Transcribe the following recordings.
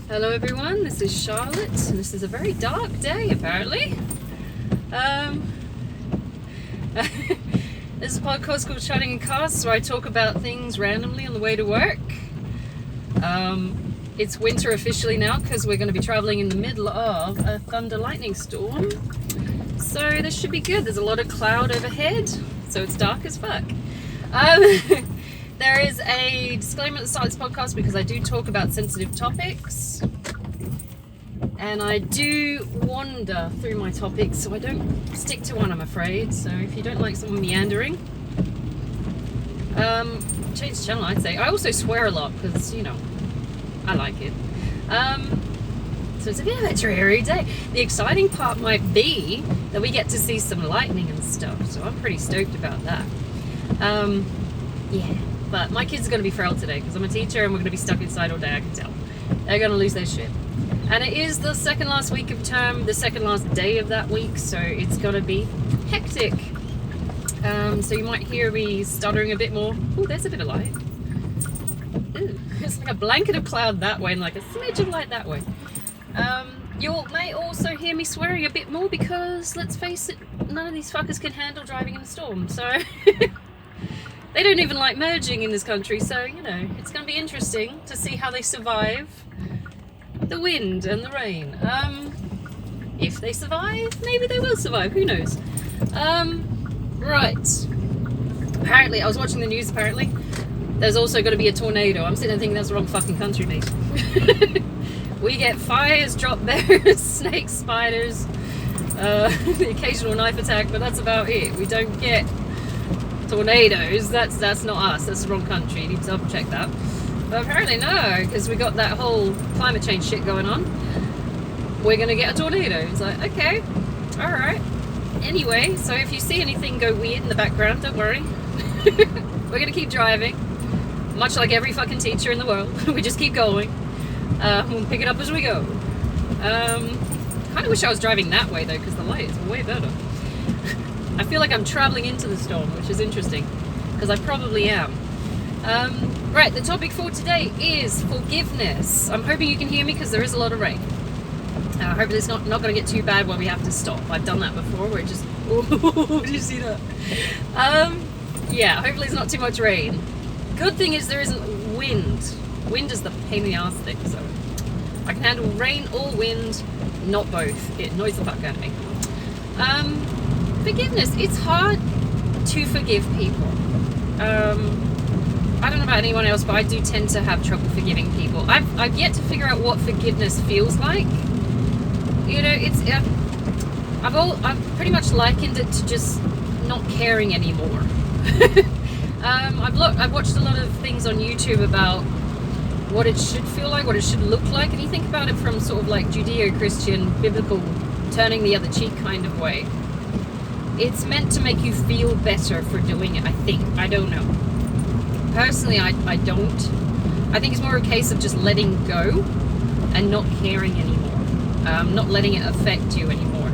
Hello everyone, this is Charlotte, and this is a very dark day apparently. This is a podcast called Chatting in Cars, where I talk about things randomly on the way to work. It's winter officially now because we're going to be traveling in the middle of a thunder lightning storm. So this should be good. There's a lot of cloud overhead, so it's dark as fuck. There is a disclaimer at the start of this podcast because I do talk about sensitive topics. And I do wander through my topics, so I don't stick to one, I'm afraid. So if you don't like someone meandering, change the channel, I'd say. I also swear a lot because, you know, I like it. So it's a bit of a dreary day. The exciting part might be that we get to see some lightning and stuff, so I'm pretty stoked about that. Yeah, but my kids are going to be feral today because I'm a teacher and we're going to be stuck inside all day, I can tell. They're going to lose their shit. And it is the second last week of term, the second last day of that week, so it's going to be hectic. So you might hear me stuttering a bit more. Oh, there's a bit of light. Ooh, it's like a blanket of cloud that way and like a smidge of light that way. You may also hear me swearing a bit more because, let's face it, none of these fuckers can handle driving in a storm, so... They don't even like merging in this country, so, you know, it's going to be interesting to see how they survive the wind and the rain. If they survive, maybe they will survive, who knows. Right. Apparently, I was watching the news, there's also going to be a tornado. I'm sitting there thinking that's the wrong fucking country, mate. We get fires, drop bears, snakes, spiders, the occasional knife attack, but that's about it. We don't get tornadoes. That's not us. That's the wrong country. You need to double check that. But apparently no, because we got that whole climate change shit going on. We're gonna get a tornado. It's like, okay, all right. Anyway, so if you see anything go weird in the background, don't worry. We're gonna keep driving, much like every fucking teacher in the world. We just keep going. We'll pick it up as we go. Kind of wish I was driving that way though, because the light is way better. I feel like I'm traveling into the storm, which is interesting, because I probably am. Right, the topic for today is forgiveness. I'm hoping you can hear me because there is a lot of rain. I hope it's not going to get too bad where we have to stop. I've done that before where it just... Oh, did you see that? Yeah, hopefully it's not too much rain. Good thing is there isn't wind. Wind is the pain in the ass thing, so I can handle rain or wind, not both. It annoys the fuck out of me. Forgiveness. It's hard to forgive people. I don't know about anyone else, but I do tend to have trouble forgiving people. I've yet to figure out what forgiveness feels like. You know, it's I've pretty much likened it to just not caring anymore. I've watched a lot of things on YouTube about what it should feel like, what it should look like, and you think about it from sort of like Judeo-Christian, biblical, turning the other cheek kind of way. It's meant to make you feel better for doing it, I think. I don't know. Personally, I don't. I think it's more a case of just letting go and not caring anymore. Not letting it affect you anymore.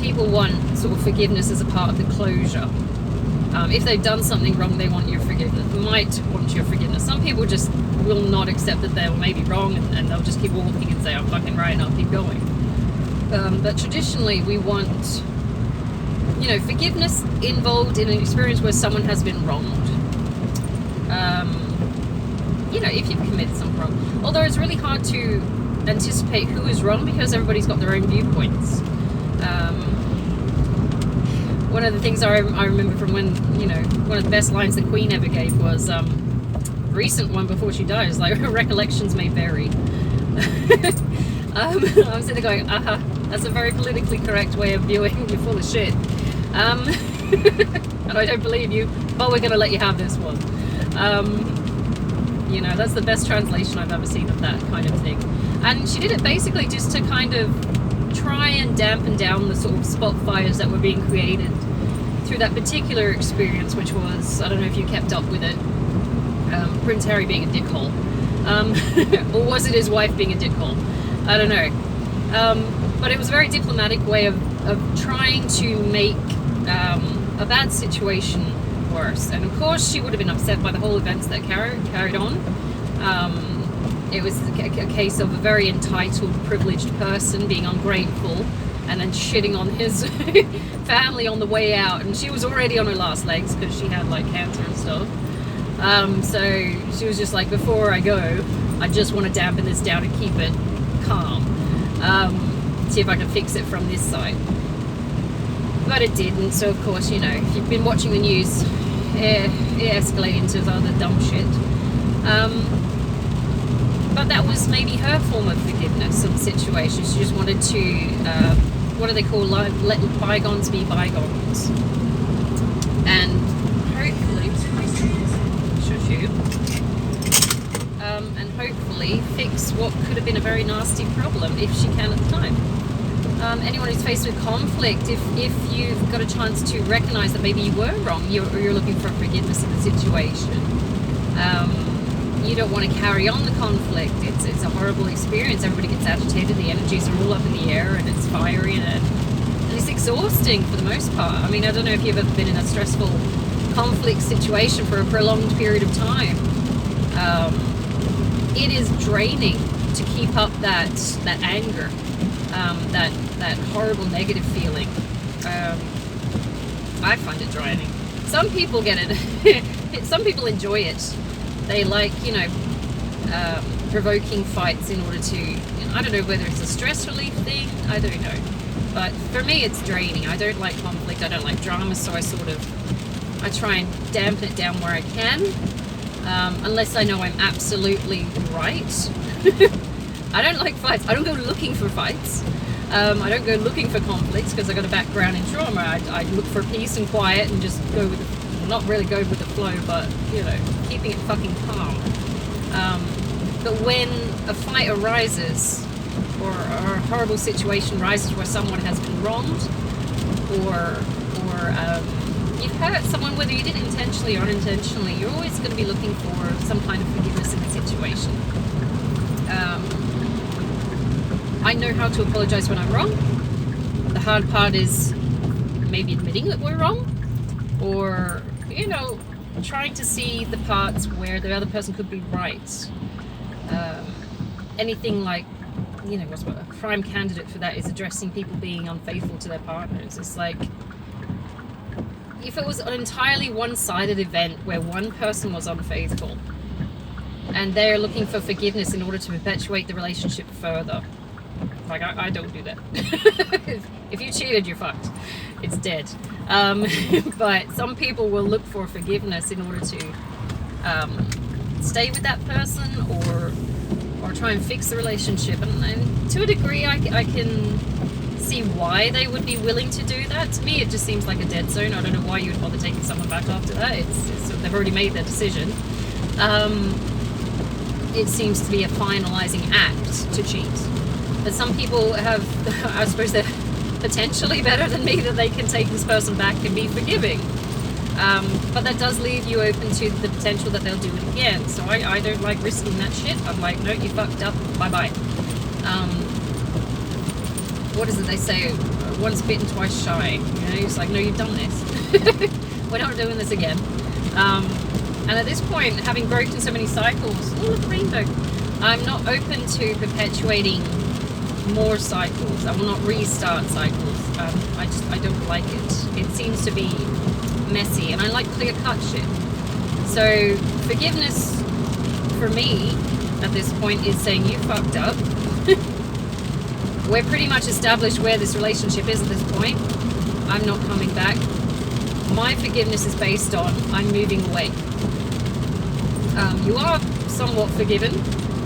People want sort of forgiveness as a part of the closure. If they've done something wrong, they want your forgiveness. Might want your forgiveness. Some people just will not accept that they may be wrong and they'll just keep walking and say, I'm fucking right and I'll keep going. But traditionally we want, you know, forgiveness involved in an experience where someone has been wronged. You know, if you've committed some wrong. Although it's really hard to anticipate who is wrong because everybody's got their own viewpoints. One of the things I remember from when, you know, one of the best lines the Queen ever gave was, recent one before she dies, like, recollections may vary. I'm sitting there going, that's a very politically correct way of viewing, you're full of shit. And I don't believe you, but we're going to let you have this one. You know, that's the best translation I've ever seen of that kind of thing. And she did it basically just to kind of try and dampen down the sort of spot fires that were being created through that particular experience, which was, I don't know if you kept up with it, Prince Harry being a dickhole. Or was it his wife being a dickhole? I don't know. But it was a very diplomatic way of trying to make a bad situation worse. And of course she would have been upset by the whole events that carried on. it was a case of a very entitled, privileged person being ungrateful and then shitting on his family on the way out. And she was already on her last legs because she had like cancer and stuff. So she was just like, before I go, I just want to dampen this down and keep it calm. See if I can fix it from this side. But it didn't. So of course, you know, if you've been watching the news, it escalated into other dumb shit. But that was maybe her form of forgiveness of the situation. She just wanted to, what do they call, let bygones be bygones. And hopefully, and hopefully fix what could have been a very nasty problem if she can at the time. Anyone who's faced with conflict, if you've got a chance to recognize that maybe you were wrong, you're looking for forgiveness in the situation. You don't want to carry on the conflict. It's a horrible experience. Everybody gets agitated. The energies are all up in the air, and it's fiery, and it's exhausting for the most part. I mean, I don't know if you've ever been in a stressful conflict situation for a prolonged period of time. It is draining to keep up that anger, that horrible negative feeling. I find it draining. Some people get it. Some people enjoy it. They like, you know, provoking fights in order to, you know, I don't know whether it's a stress relief thing, I don't know. But for me, it's draining. I don't like conflict, I don't like drama, so I try and dampen it down where I can, unless I know I'm absolutely right. I don't like fights. I don't go looking for fights. I don't go looking for conflicts because I got a background in trauma. I look for peace and quiet and just go with, not really go with the flow, but, you know, keeping it fucking calm. But when a fight arises, or a horrible situation arises where someone has been wronged, or you've hurt someone, whether you did it intentionally or unintentionally, you're always going to be looking for some kind of forgiveness in the situation. I know how to apologize when I'm wrong. The hard part is maybe admitting that we're wrong, or, you know, trying to see the parts where the other person could be right. Anything like, you know, what's a prime candidate for that is addressing people being unfaithful to their partners. It's like, if it was an entirely one-sided event where one person was unfaithful and they're looking for forgiveness in order to perpetuate the relationship further, like, I don't do that. If you cheated, you're fucked. It's dead. But some people will look for forgiveness in order to stay with that person, or try and fix the relationship. And to a degree, I can see why they would be willing to do that. To me, it just seems like a dead zone. I don't know why you would bother taking someone back after that. They've already made their decision. It seems to be a finalizing act to cheat. But some people have, I suppose they're potentially better than me, that they can take this person back and be forgiving. But that does leave you open to the potential that they'll do it again. So I don't like risking that shit. I'm like, no, you fucked up, bye-bye. What is it they say? Once bitten, twice shy. You know, it's like, no, you've done this. We're not doing this again. And at this point, having broken so many cycles, oh, look, rainbow, I'm not open to perpetuating more cycles. I will not restart cycles. I don't like it. It seems to be messy, and I like clear-cut shit. So forgiveness for me at this point is saying, you fucked up. We're pretty much established where this relationship is at this point. I'm not coming back. My forgiveness is based on I'm moving away. You are somewhat forgiven.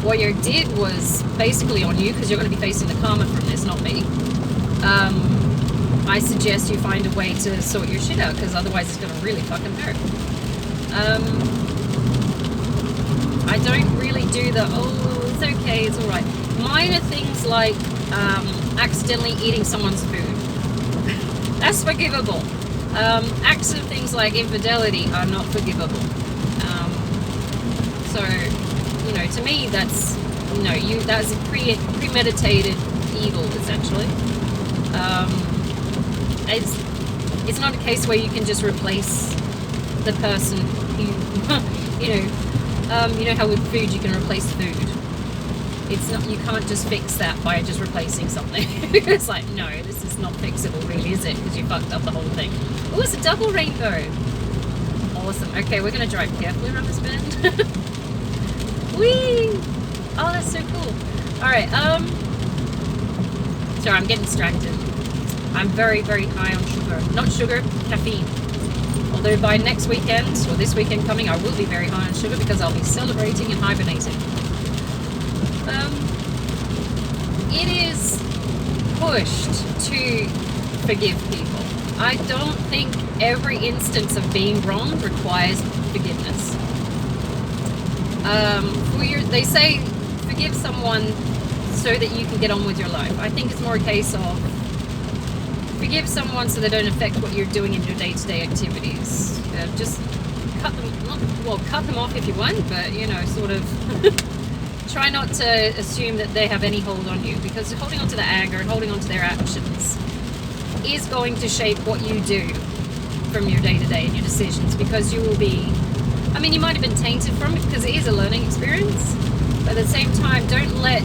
What you did was basically on you, because you're going to be facing the karma from this, not me. I suggest you find a way to sort your shit out, because otherwise it's going to really fucking hurt. I don't really do the, oh, it's okay, it's alright. Minor things like accidentally eating someone's food. That's forgivable. Acts of things like infidelity are not forgivable. So, you know, to me, that's, you know, that's a premeditated evil, essentially. It's not a case where you can just replace the person who, you know how with food you can replace food. it's not, you can't just fix that by just replacing something. It's like, no, this is not fixable really, is it? Because you fucked up the whole thing. Oh, it's a double rainbow. Awesome. Okay, we're going to drive carefully around this bend. Whee! Oh, that's so cool. Alright, sorry, I'm getting distracted. I'm very, very high on sugar. Not sugar, caffeine. Although by next weekend, or this weekend coming, I will be very high on sugar because I'll be celebrating and hibernating. It is pushed to forgive people. I don't think every instance of being wrong requires forgiveness. They say forgive someone so that you can get on with your life. I think it's more a case of forgive someone so they don't affect what you're doing in your day-to-day activities. Just cut them off if you want, but sort of try not to assume that they have any hold on you, because holding on to the anger and holding on to their actions is going to shape what you do from your day-to-day and your decisions, because you will be, you might have been tainted from it because it is a learning experience, but at the same time, don't let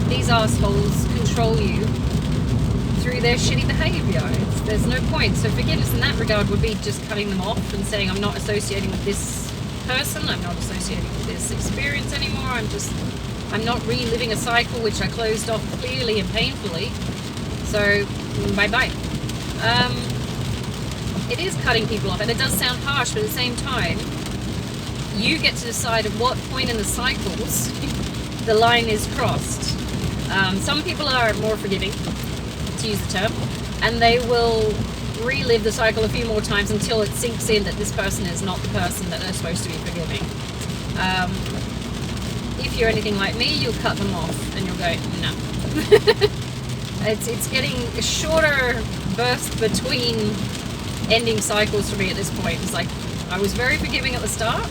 these assholes control you through their shitty behavior. There's no point. So forgiveness in that regard would be just cutting them off and saying, I'm not associating with this person, I'm not associating with this experience anymore, I'm not reliving a cycle which I closed off clearly and painfully, so bye-bye. It is cutting people off, and it does sound harsh, but at the same time, you get to decide at what point in the cycles the line is crossed. Some people are more forgiving, to use the term, and they will relive the cycle a few more times until it sinks in that this person is not the person that they're supposed to be forgiving. If you're anything like me, you'll cut them off and you'll go, no. It's getting a shorter burst between ending cycles for me at this point. It's like, I was very forgiving at the start.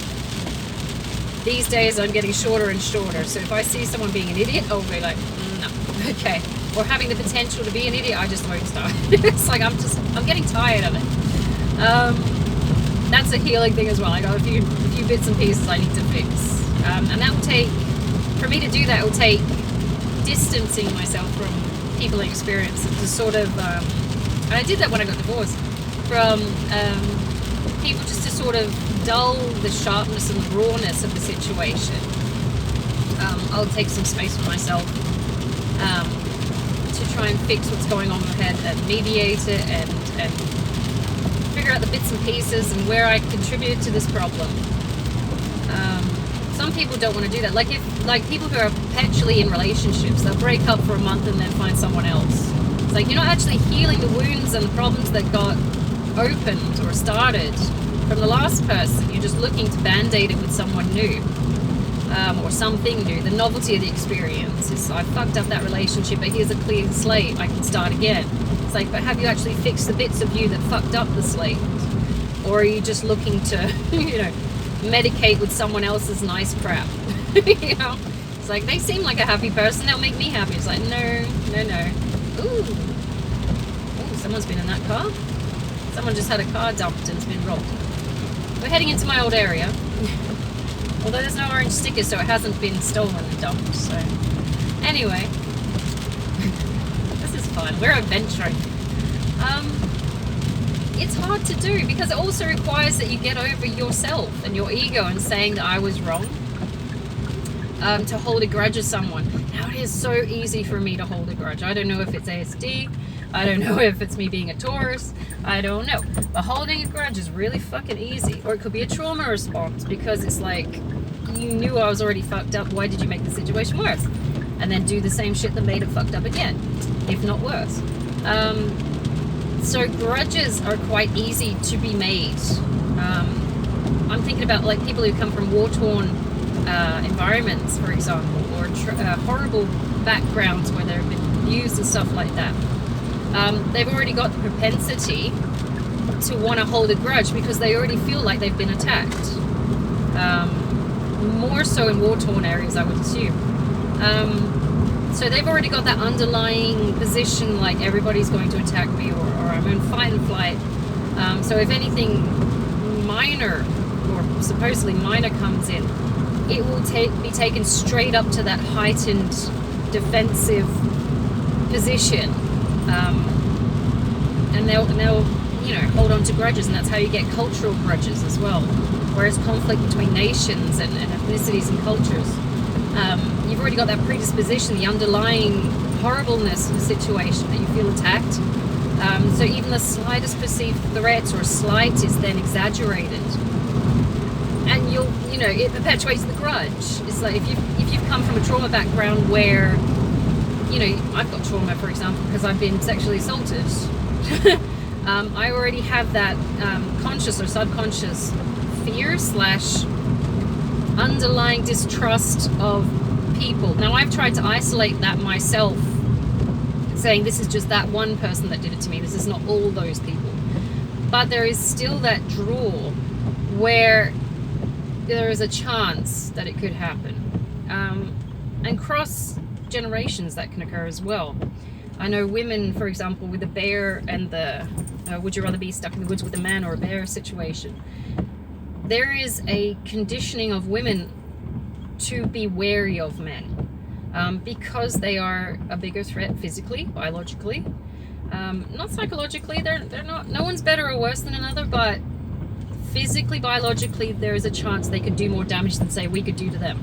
These days I'm getting shorter and shorter. So if I see someone being an idiot, I'll be like, no, okay. Or having the potential to be an idiot, I just won't start. It's like I'm getting tired of it. That's a healing thing as well. I got a few bits and pieces I need to fix, and that will take, for me to do that, it will take distancing myself from people and experiences to sort of, and I did that when I got divorced, from people, just to sort of dull the sharpness and the rawness of the situation. I'll take some space for myself. To try and fix what's going on in my head and mediate it and figure out the bits and pieces and where I contributed to this problem. Some people don't want to do that. Like people who are perpetually in relationships, they'll break up for a month and then find someone else. It's like you're not actually healing the wounds and the problems that got opened or started from the last person. You're just looking to band-aid it with someone new. Or something new. The novelty of the experience is, I fucked up that relationship, but here's a clean slate, I can start again. It's like, but have you actually fixed the bits of you that fucked up the slate? Or are you just looking to, medicate with someone else's nice crap? It's like, they seem like a happy person, they'll make me happy. It's like, no. Ooh, someone's been in that car. Someone just had a car dumped and it's been robbed. We're heading into my old area. Although there's no orange sticker, so it hasn't been stolen and dumped. So, anyway, this is fun. We're adventuring. It's hard to do because it also requires that you get over yourself and your ego and saying that I was wrong. To hold a grudge of someone. Now, it is so easy for me to hold a grudge. I don't know if it's ASD. I don't know if it's me being a Taurus. I don't know. But holding a grudge is really fucking easy. Or it could be a trauma response because it's like, you knew I was already fucked up. Why did you make the situation worse? And then do the same shit that made it fucked up again, if not worse. So grudges are quite easy to be made. I'm thinking about like people who come from war-torn environments, for example, or horrible backgrounds where they've been abused and stuff like that. They've already got the propensity to want to hold a grudge because they already feel like they've been attacked. More so in war-torn areas, I would assume. So they've already got that underlying position, like everybody's going to attack me, or I'm in fight and flight. So if anything minor, or supposedly minor, comes in, it will be taken straight up to that heightened defensive position, and they'll hold on to grudges, and that's how you get cultural grudges as well. Whereas conflict between nations and ethnicities and cultures, you've already got that predisposition, the underlying horribleness of the situation, that you feel attacked. So even the slightest perceived threat or slight is then exaggerated, and it perpetuates the grudge. It's like if you've come from a trauma background where, I've got trauma, for example, because I've been sexually assaulted. I already have that conscious or subconscious fear / underlying distrust of people. Now, I've tried to isolate that myself, saying this is just that one person that did it to me. This is not all those people. But there is still that draw where there is a chance that it could happen. And cross generations that can occur as well. I know women, for example, with the bear and the would you rather be stuck in the woods with a man or a bear situation, there is a conditioning of women to be wary of men, because they are a bigger threat physically, biologically, not psychologically. They're not. No one's better or worse than another, but physically, biologically, there is a chance they could do more damage than, say, we could do to them.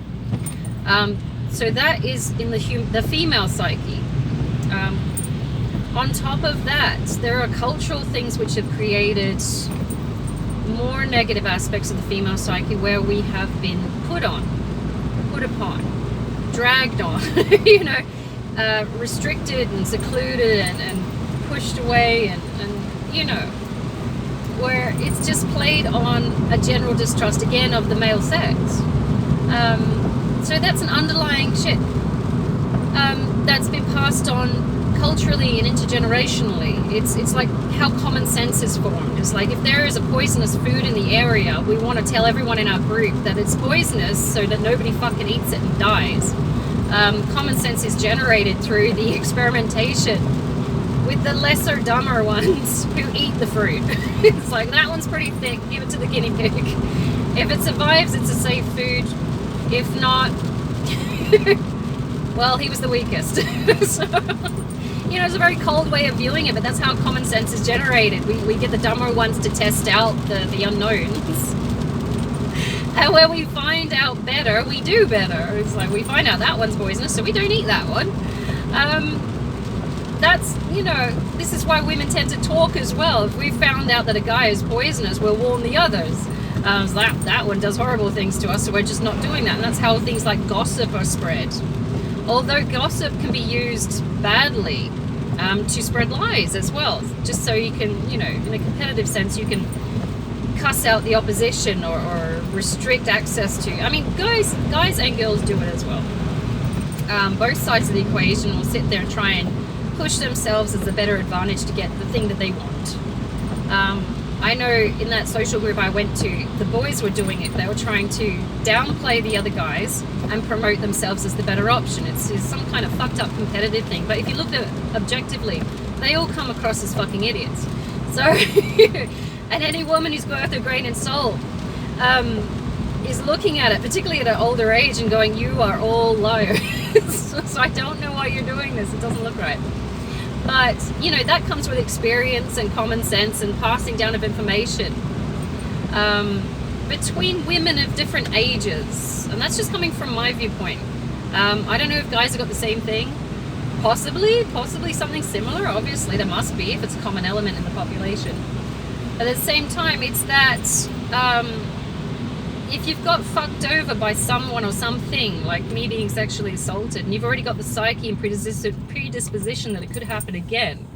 So that is in the female psyche. On top of that, there are cultural things which have created more negative aspects of the female psyche, where we have been put upon, dragged on, restricted and secluded and pushed away, and where it's just played on a general distrust, again, of the male sex. So that's an underlying shit that's been passed on culturally and intergenerationally. It's like how common sense is formed. It's like if there is a poisonous food in the area, we want to tell everyone in our group that it's poisonous so that nobody fucking eats it and dies. Common sense is generated through the experimentation with the lesser, dumber ones who eat the fruit. It's like, that one's pretty thick, give it to the guinea pig. If it survives, it's a safe food. If not, well, he was the weakest. So, it's a very cold way of viewing it, but that's how common sense is generated. We get the dumber ones to test out the unknowns. And when we find out better, we do better. It's like, we find out that one's poisonous, so we don't eat that one. That's, this is why women tend to talk as well. If we found out that a guy is poisonous, we'll warn the others. So that one does horrible things to us, so we're just not doing that. And that's how things like gossip are spread. Although gossip can be used badly to spread lies as well, just so you can, in a competitive sense, you can cuss out the opposition or restrict access to. I mean, guys and girls do it as well. Both sides of the equation will sit there and try and push themselves as a better advantage to get the thing that they want. I know in that social group I went to, the boys were doing it. They were trying to downplay the other guys and promote themselves as the better option. It's some kind of fucked up competitive thing. But if you look at it objectively, they all come across as fucking idiots. So, and any woman who's worth her grain in salt is looking at it, particularly at an older age, and going, you are all liars. So I don't know why you're doing this. It doesn't look right. But, that comes with experience and common sense and passing down of information between women of different ages. And that's just coming from my viewpoint. I don't know if guys have got the same thing. Possibly something similar. Obviously, there must be if it's a common element in the population. But at the same time, it's that if you've got fucked over by someone or something, like me being sexually assaulted, and you've already got the psyche and predisposition that it could happen again,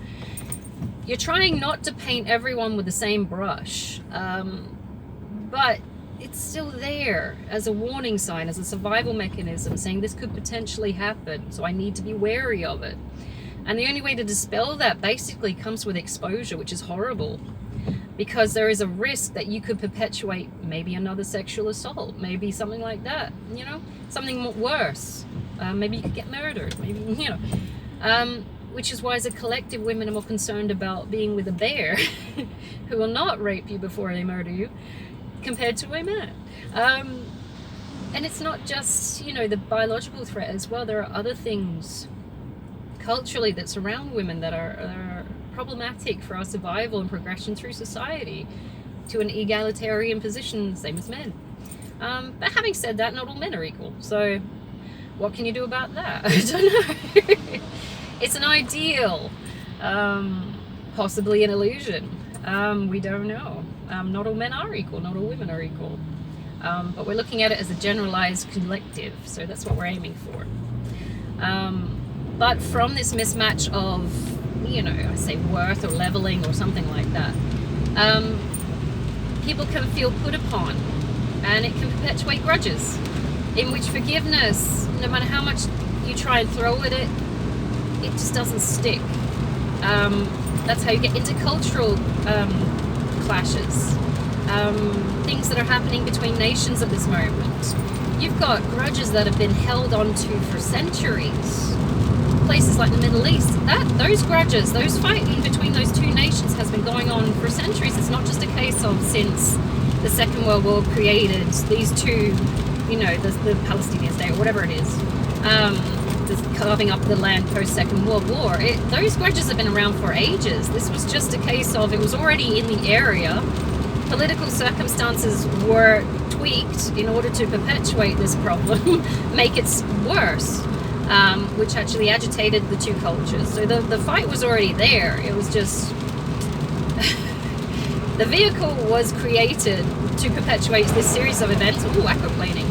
you're trying not to paint everyone with the same brush. But it's still there as a warning sign, as a survival mechanism, saying this could potentially happen, so I need to be wary of it. And the only way to dispel that basically comes with exposure, which is horrible. Because there is a risk that you could perpetuate maybe another sexual assault, maybe something like that, something worse. Maybe you could get murdered, maybe, which is why as a collective, women are more concerned about being with a bear who will not rape you before they murder you, compared to a man. And it's not just, the biological threat as well. There are other things culturally that surround women that are problematic for our survival and progression through society to an egalitarian position, same as men. But having said that, not all men are equal. So what can you do about that? I don't know. It's an ideal, possibly an illusion. We don't know. Not all men are equal, not all women are equal. But we're looking at it as a generalized collective, so that's what we're aiming for. But from this mismatch of, I say worth or leveling or something like that, people can feel put upon, and it can perpetuate grudges, in which forgiveness, no matter how much you try and throw at it, it just doesn't stick. That's how you get intercultural clashes. Things that are happening between nations at this moment. You've got grudges that have been held onto for centuries. Places like the Middle East, those grudges, those fighting between those two nations has been going on for centuries. It's not just a case of since the Second World War created these two, the Palestinian state or whatever it is, just carving up the land post-Second World War. Those grudges have been around for ages. This was just a case of it was already in the area. Political circumstances were tweaked in order to perpetuate this problem, make it worse, which actually agitated the two cultures. So the fight was already there. It was just the vehicle was created to perpetuate this series of events. Ooh, aquaplaning,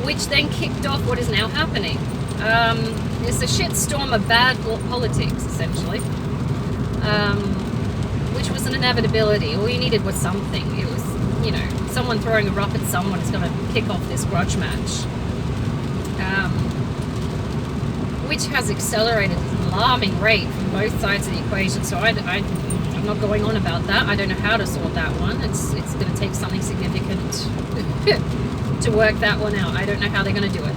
which then kicked off what is now happening. It's a shitstorm of bad politics, essentially. Which was an inevitability. All you needed was something. It was, someone throwing a rock at someone is going to kick off this grudge match. Which has accelerated at an alarming rate from both sides of the equation. So I'm not going on about that. I don't know how to sort that one. It's going to take something significant to work that one out. I don't know how they're going to do it.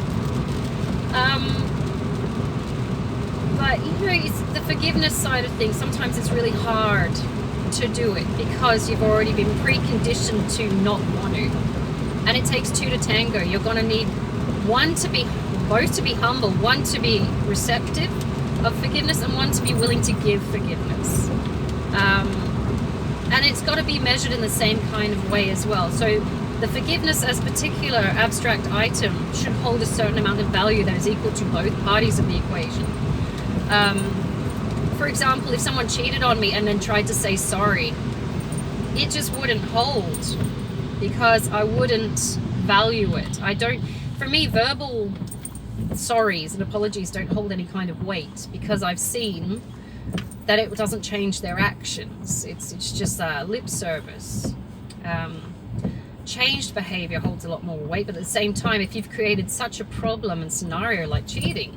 But, it's the forgiveness side of things. Sometimes it's really hard to do it because you've already been preconditioned to not want to. And it takes two to tango. You're going to need both to be humble, one to be receptive of forgiveness, and one to be willing to give forgiveness. And it's got to be measured in the same kind of way as well. So the forgiveness as particular abstract item should hold a certain amount of value that is equal to both parties of the equation. For example, if someone cheated on me and then tried to say sorry, it just wouldn't hold because I wouldn't value it. For me, verbal sorries and apologies don't hold any kind of weight because I've seen that it doesn't change their actions. It's just lip service. Changed behavior holds a lot more weight, but at the same time, if you've created such a problem and scenario like cheating,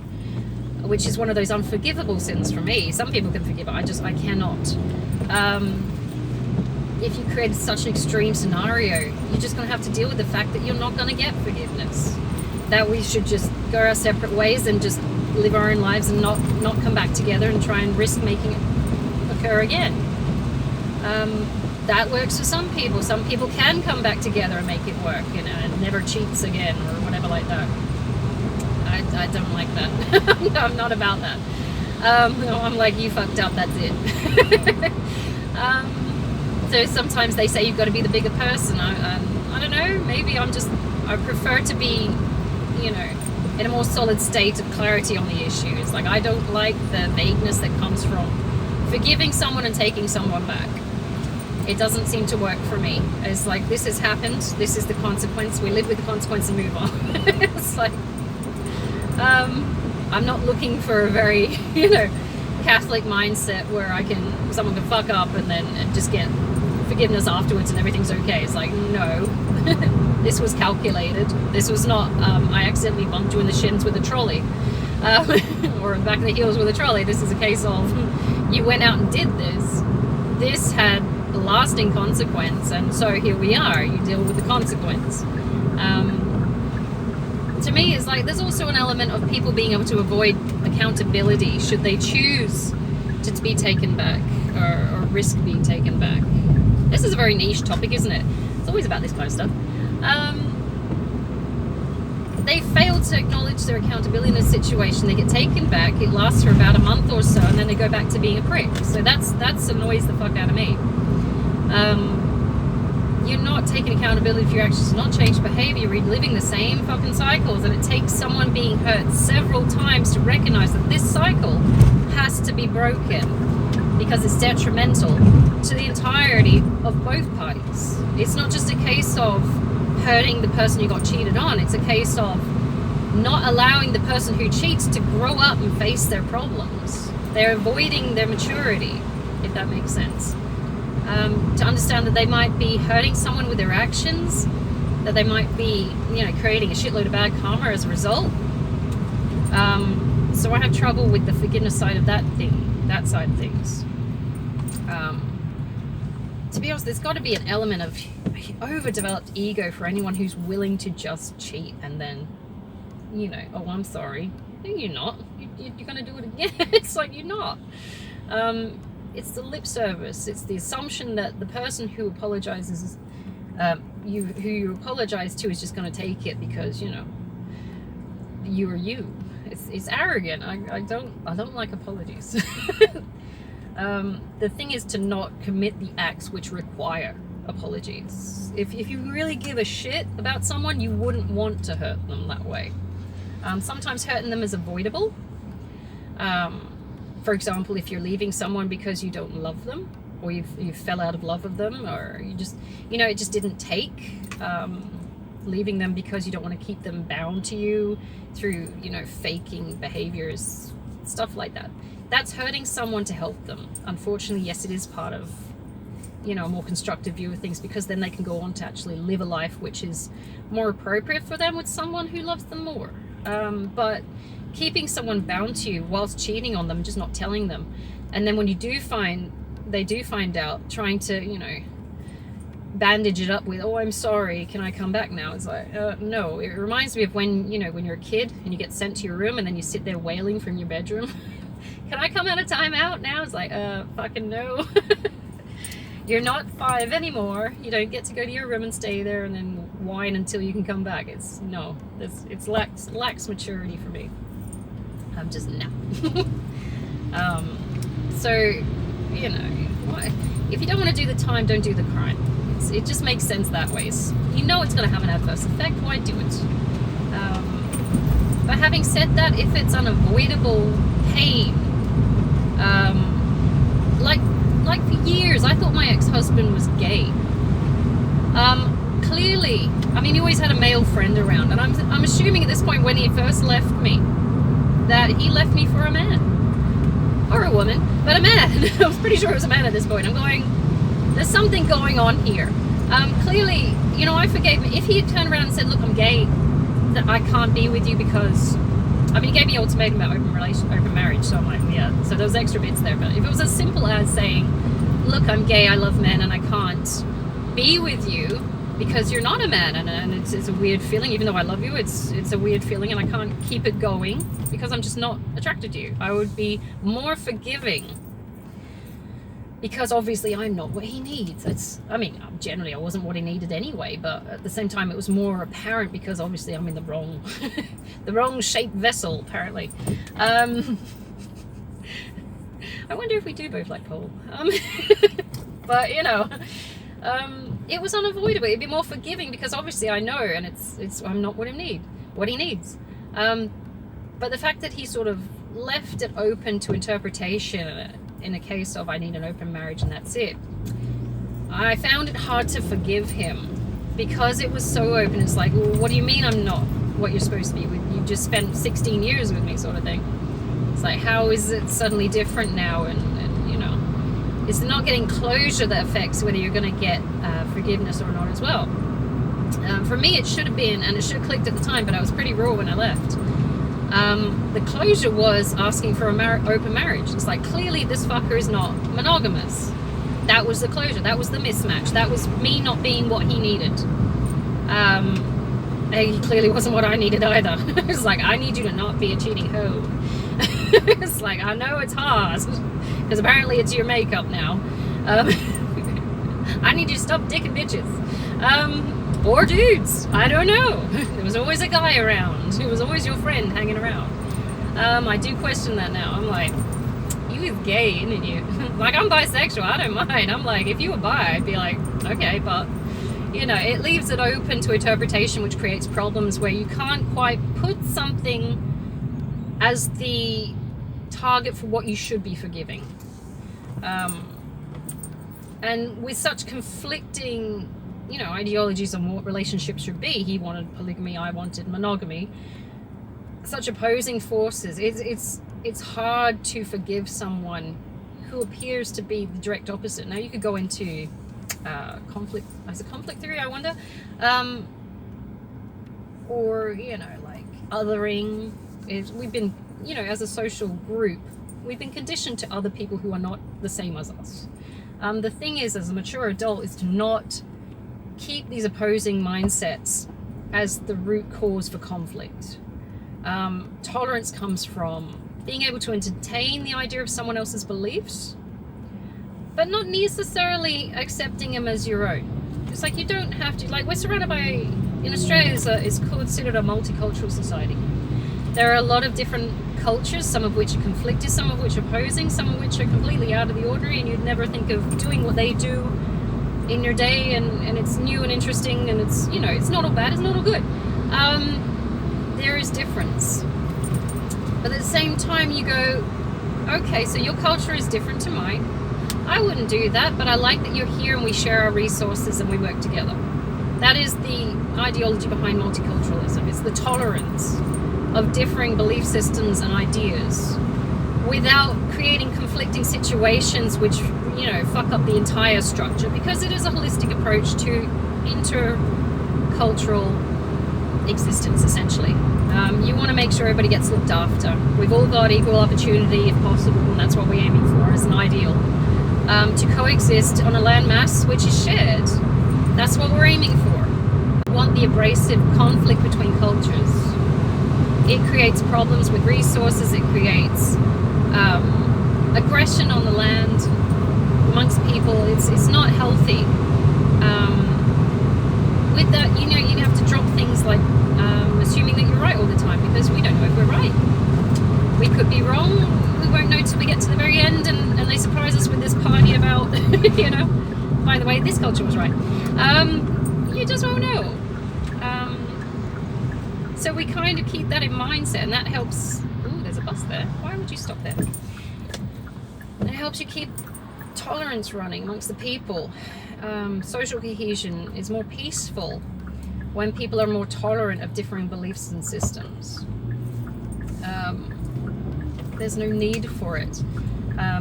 which is one of those unforgivable sins for me. Some people can forgive it, I cannot. If you created such an extreme scenario, you're just going to have to deal with the fact that you're not going to get forgiveness. That we should just go our separate ways and just live our own lives and not come back together and try and risk making it occur again. That works for some people. Some people can come back together and make it work, and never cheats again or whatever like that. I don't like that. I'm not about that. I'm like, you fucked up, that's it. So sometimes they say you've got to be the bigger person. I don't know, maybe I prefer to be, in a more solid state of clarity on the issue. It's like, I don't like the vagueness that comes from forgiving someone and taking someone back. It doesn't seem to work for me. It's like, this has happened, this is the consequence, we live with the consequence and move on. It's like, I'm not looking for a very, Catholic mindset where someone can fuck up and just get forgiveness afterwards and everything's okay. It's like, no, this was calculated. This was not, I accidentally bumped you in the shins with a trolley, or in the back of the heels with a trolley. This is a case of, you went out and did this. This had a lasting consequence, and so here we are. You deal with the consequence. To me, it's like there's also an element of people being able to avoid accountability should they choose to be taken back or risk being taken back. This is a very niche topic, isn't it? It's always about this kind of stuff. they fail to acknowledge their accountability in a situation. They get taken back. It lasts for about a month or so, and then they go back to being a prick. So that's annoys the fuck out of me. You're not taking accountability for your actions, not changed behavior, you're reliving the same fucking cycles, and it takes someone being hurt several times to recognize that this cycle has to be broken because it's detrimental to the entirety of both parties. It's not just a case of hurting the person you got cheated on, it's a case of not allowing the person who cheats to grow up and face their problems. They're avoiding their maturity, if that makes sense. To understand that they might be hurting someone with their actions, that they might be, creating a shitload of bad karma as a result. So I have trouble with the forgiveness side of that side of things. To be honest, there's got to be an element of overdeveloped ego for anyone who's willing to just cheat and then, oh, I'm sorry. No, you're not. You're going to do it again. It's like, you're not. It's the lip service. It's the assumption that the person who apologizes, who you apologize to, is just going to take it because you are you. It's arrogant. I don't like apologies. The thing is to not commit the acts which require apologies. If you really give a shit about someone, you wouldn't want to hurt them that way. Sometimes hurting them is avoidable. For example, if you're leaving someone because you don't love them, or you fell out of love with them, or you just, it just didn't take, leaving them because you don't want to keep them bound to you through, faking behaviors, stuff like that. That's hurting someone to help them. Unfortunately, yes, it is part of, a more constructive view of things, because then they can go on to actually live a life which is more appropriate for them with someone who loves them more. But keeping someone bound to you whilst cheating on them, just not telling them, and then when they do find out, trying to bandage it up with, oh, I'm sorry, can I come back now? It's like, no. It reminds me of when you're a kid and you get sent to your room and then you sit there wailing from your bedroom. Can I come out of timeout now? It's like, fucking no. You're not 5 anymore. You don't get to go to your room and stay there and then whine until you can come back. It's lacks maturity for me. I'm just no. So, if you don't want to do the time, don't do the crime. It just makes sense that way. It's going to have an adverse effect. Why do it? But having said that, if it's unavoidable pain, like for years, I thought my ex-husband was gay. Clearly, he always had a male friend around, and I'm assuming at this point, when he first left me, that he left me for a man. Or a woman, but a man. I was pretty sure it was a man at this point. I'm going, there's something going on here. Clearly, I forgave him. If he had turned around and said, look, I'm gay, that I can't be with you because, he gave me an ultimatum about open marriage, so I'm like, yeah, so there was extra bits there. But if it was as simple as saying, look, I'm gay, I love men, and I can't be with you because you're not a man, and it's a weird feeling, even though I love you, it's a weird feeling, and I can't keep it going because I'm just not attracted to you. I would be more forgiving, because obviously I'm not what he needs. Generally I wasn't what he needed anyway, but at the same time it was more apparent because obviously I'm in the wrong the wrong shaped vessel, apparently. I wonder if we do both like Paul. But it was unavoidable. It'd be more forgiving because obviously I know, and it's I'm not what he needs. But the fact that he sort of left it open to interpretation in a case of I need an open marriage and that's it, I found it hard to forgive him because it was so open. It's like, well, what do you mean I'm not what you're supposed to be? You just spent 16 years with me, sort of thing. It's like, how is it suddenly different now? And it's not getting closure that affects whether you're going to get forgiveness or not as well. For me, it should have been, and it should have clicked at the time, but I was pretty raw when I left. The closure was asking for open marriage. It's like, clearly this fucker is not monogamous. That was the closure. That was the mismatch. That was me not being what he needed. He clearly wasn't what I needed either. It's like, I need you to not be a cheating hoe. It's like, I know it's hard because apparently it's your makeup now. I need you to stop dicking bitches. Or dudes, I don't know. There was always a guy around. It was always your friend hanging around. I do question that now. I'm like, you is gay, isn't you? Like, I'm bisexual, I don't mind. I'm like, if you were bi, I'd be like, okay, but you know, it leaves it open to interpretation, which creates problems where you can't quite put something as the target for what you should be forgiving. And with such conflicting, you know, ideologies on what relationships should be, he wanted polygamy, I wanted monogamy, such opposing forces, it's hard to forgive someone who appears to be the direct opposite. Now, you could go into conflict as a conflict theory, I wonder, or, you know, like othering. We've been, you know, as a social group, we've been conditioned to other people who are not the same as us. The thing is, as a mature adult, is to not keep these opposing mindsets as the root cause for conflict. Tolerance comes from being able to entertain the idea of someone else's beliefs, but not necessarily accepting them as your own. It's like, you don't have to, like, we're surrounded by, in Australia, is considered a multicultural society. There are a lot of different cultures, some of which are conflicted, some of which are opposing, some of which are completely out of the ordinary, and you'd never think of doing what they do in your day, and it's new and interesting, and it's, you know, it's not all bad, it's not all good. There is difference. But at the same time, you go, okay, so your culture is different to mine. I wouldn't do that, but I like that you're here and we share our resources and we work together. That is the ideology behind multiculturalism. It's the tolerance of differing belief systems and ideas without creating conflicting situations which, you know, fuck up the entire structure, because it is a holistic approach to intercultural existence, essentially. You want to make sure everybody gets looked after. We've all got equal opportunity if possible, and that's what we're aiming for as an ideal. To coexist on a landmass which is shared. That's what we're aiming for. We want the abrasive conflict between cultures. It creates problems with resources, it creates aggression on the land amongst people. It's not healthy. With that, you know, you have to drop things like assuming that you're right all the time, because we don't know if we're right. We could be wrong. We won't know till we get to the very end, and they surprise us with this party about, you know, by the way, this culture was right. You just won't know. So we kind of keep that in mindset, and that helps. Ooh, there's a bus there. Why would you stop there? It helps you keep tolerance running amongst the people. Social cohesion is more peaceful when people are more tolerant of differing beliefs and systems. There's no need for it.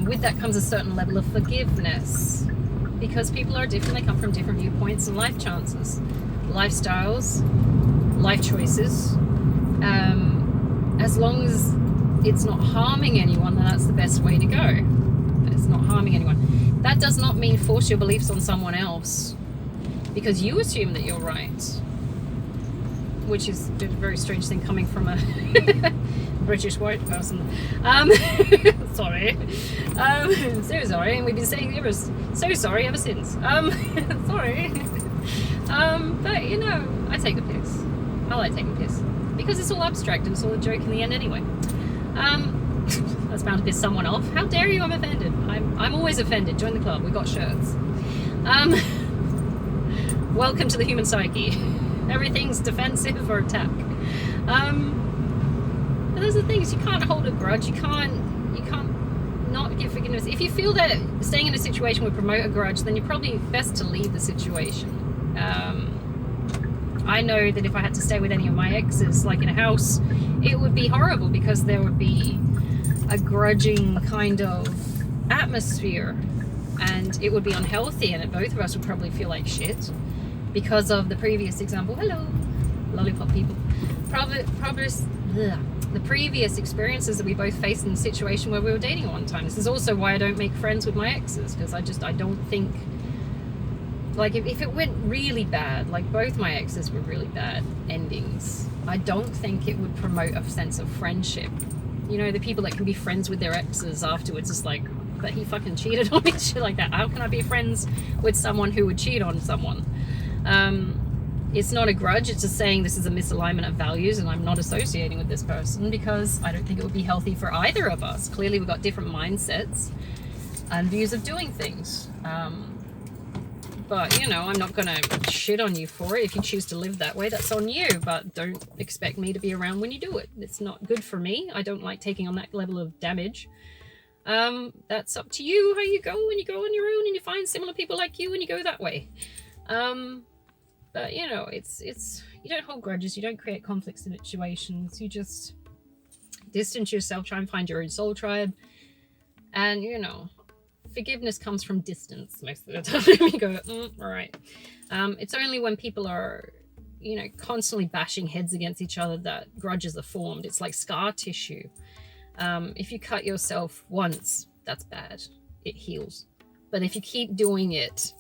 With that comes a certain level of forgiveness, because people are different, they come from different viewpoints and life chances, lifestyles, life choices. As long as it's not harming anyone, then that's the best way to go. It's not harming anyone. That does not mean force your beliefs on someone else because you assume that you're right, which is a very strange thing coming from a British white person. Sorry. So sorry, and we've been saying ever so sorry ever since. Sorry. But you know, I take the piss. I like taking the piss because it's all abstract and it's all a joke in the end anyway. That's bound to piss someone off. How dare you? I'm offended. I'm always offended. Join the club. We've got shirts. Welcome to the human psyche. Everything's defensive or attack. And there's the thing is, you can't hold a grudge. You can't not give forgiveness. If you feel that staying in a situation would promote a grudge, then you're probably best to leave the situation. I know that if I had to stay with any of my exes, like in a house, it would be horrible because there would be a grudging kind of atmosphere, and it would be unhealthy, and both of us would probably feel like shit because of the previous example. Hello, lollipop people. The previous experiences that we both faced in the situation where we were dating at one time. This is also why I don't make friends with my exes, because I don't think, like, if it went really bad, like both my exes were really bad endings, I don't think it would promote a sense of friendship. You know, the people that can be friends with their exes afterwards, it's like, but he fucking cheated on me, shit like that. How can I be friends with someone who would cheat on someone? It's not a grudge, it's just saying this is a misalignment of values and I'm not associating with this person because I don't think it would be healthy for either of us. Clearly we've got different mindsets and views of doing things. But, you know, I'm not going to shit on you for it. If you choose to live that way, that's on you. But don't expect me to be around when you do it. It's not good for me. I don't like taking on that level of damage. That's up to you how you go when you go on your own and you find similar people like you and you go that way. But, you know, it's you don't hold grudges. You don't create conflict situations. You just distance yourself, try and find your own soul tribe. And, you know, forgiveness comes from distance most of the time. You go, all right. It's only when people are, you know, constantly bashing heads against each other that grudges are formed. It's like scar tissue. If you cut yourself once, that's bad. It heals. But if you keep doing it,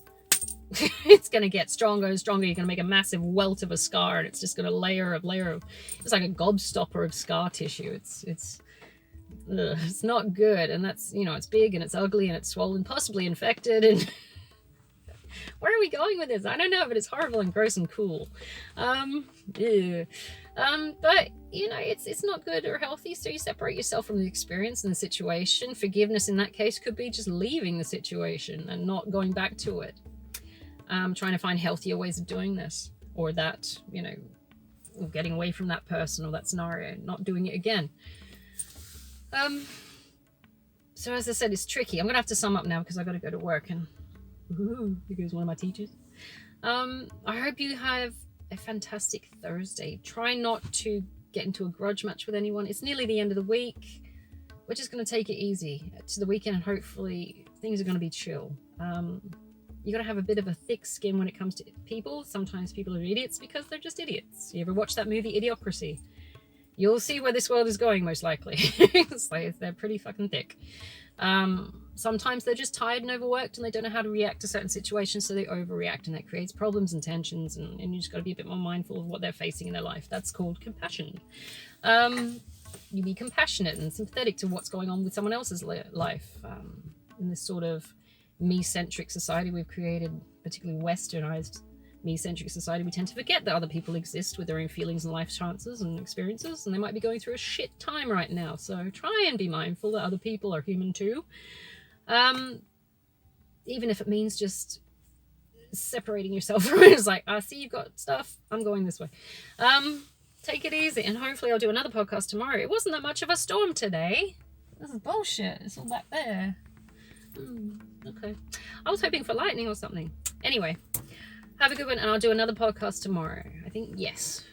it's going to get stronger and stronger. You're going to make a massive welt of a scar, and it's just going to layer of. It's like a gobstopper of scar tissue. It's not good, and that's, you know, it's big and it's ugly and it's swollen, possibly infected, and where are we going with this? I don't know, but it's horrible and gross and cool. Yeah. But, you know, it's not good or healthy, so you separate yourself from the experience and the situation. Forgiveness in that case could be just leaving the situation and not going back to it. Trying to find healthier ways of doing this, or that, you know, getting away from that person or that scenario, not doing it again. So as I said, it's tricky. I'm gonna have to sum up now because I got to go to work, and here goes one of my teachers. I hope you have a fantastic Thursday. Try not to get into a grudge match with anyone. It's nearly the end of the week. We're just going to take it easy to the weekend, and hopefully things are going to be chill. You got to have a bit of a thick skin when it comes to people. Sometimes people are idiots because they're just idiots. You ever watch that movie Idiocracy? You'll see where this world is going, most likely. It's like, they're pretty fucking thick. Sometimes they're just tired and overworked and they don't know how to react to certain situations, so they overreact, and that creates problems and tensions, and you just got to be a bit more mindful of what they're facing in their life. That's called compassion. You be compassionate and sympathetic to what's going on with someone else's life. In this sort of me-centric society we've created, particularly westernized me-centric society, we tend to forget that other people exist with their own feelings and life chances and experiences, and they might be going through a shit time right now. So try and be mindful that other people are human too. Even if it means just separating yourself from it. It's like, I see you've got stuff, I'm going this way. Take it easy, and hopefully I'll do another podcast tomorrow. It wasn't that much of a storm today. This is bullshit. It's all back there. Okay. I was hoping for lightning or something. Anyway, have a good one, and I'll do another podcast tomorrow. I think, yes.